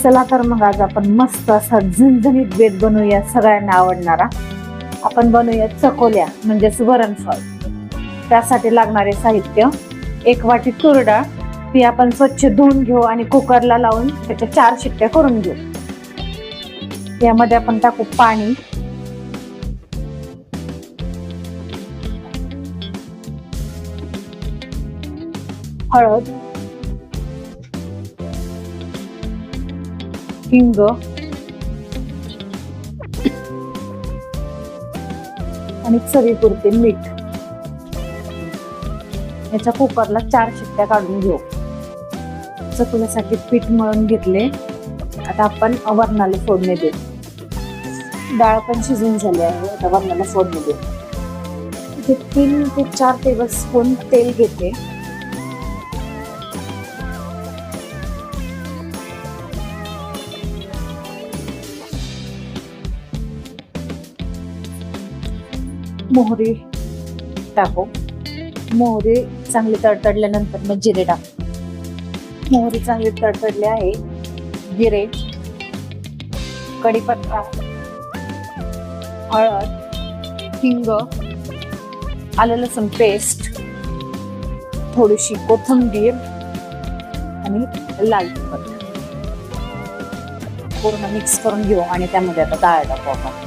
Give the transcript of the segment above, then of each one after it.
चला तर मग आज आपण मस्त असा झणझणीत बेत बनवूया, सगळ्यांना आवडणारा. आपण बनवूया चकोल्या म्हणजेच वरणफळ. त्यासाठी लागणारे साहित्य: 1 वाटी तूर डाळ, ती आपण स्वच्छ धुवून घेऊ आणि कुकरला लावून त्याच्या 4 शिट्ट्या करून घेऊ. यामध्ये आपण टाकू पाणी, हळद, हिंग आणि चवीपुरते मीठ. याच्या कुकरला 4 शिट्ट्या काढून घेऊ. चकुल्यासाठी पीठ मळून घेतले. आता आपण वरणाला फोडणी देऊ. डाळ पण शिजून झाली आहे. आता वरणाला फोडणी देऊ. इथे 3 ते 4 टेबलस्पून तेल घेते. मोहरी टाकू. मोहरी चांगली तडतडल्यानंतर मग जिरे टाकू. मोहरी चांगली तडतडली आहे. जिरे, कढीपत्ता, हळद, हिंग, आलं लसूण पेस्ट, थोडीशी कोथिंबीर आणि लाल तिखट पूर्ण मिक्स करून घेऊ. आणि त्यामध्ये आता डाळ टाकू आपण.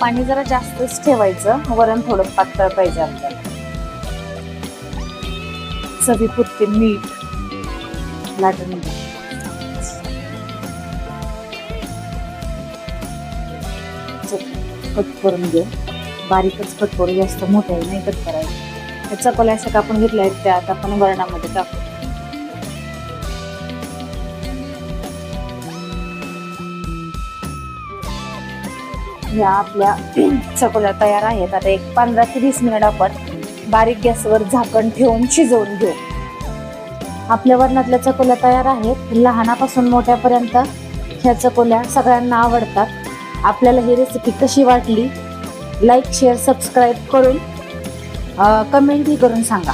पाणी जरा जास्तच ठेवायचं, वरण थोडं पातळ पाहिजे आपल्याला. चवीपुरते मीठ लाटून घ्या. कट करून घेऊ. बारीकच कट करू, जास्त मोठ्या नाही कट करायचं. या चकोल्या अशा कापून घेतल्या आहेत, त्या आता आपण वरणामध्ये टाकू. या आपल्या चकोल्या तयार आहेत. आता एक 15 ते 20 मिनिट आपण बारीक गॅसवर झाकण ठेवून शिजवून घेऊ. आपल्या वरणातल्या चकोल्या तयार आहेत. लहानापासून मोठ्यापर्यंत ह्या चकोल्या सगळ्यांना आवडतात. आपल्याला ही रेसिपी कशी वाटली, लाईक, शेअर, सबस्क्राईब करून कमेंटही करून सांगा.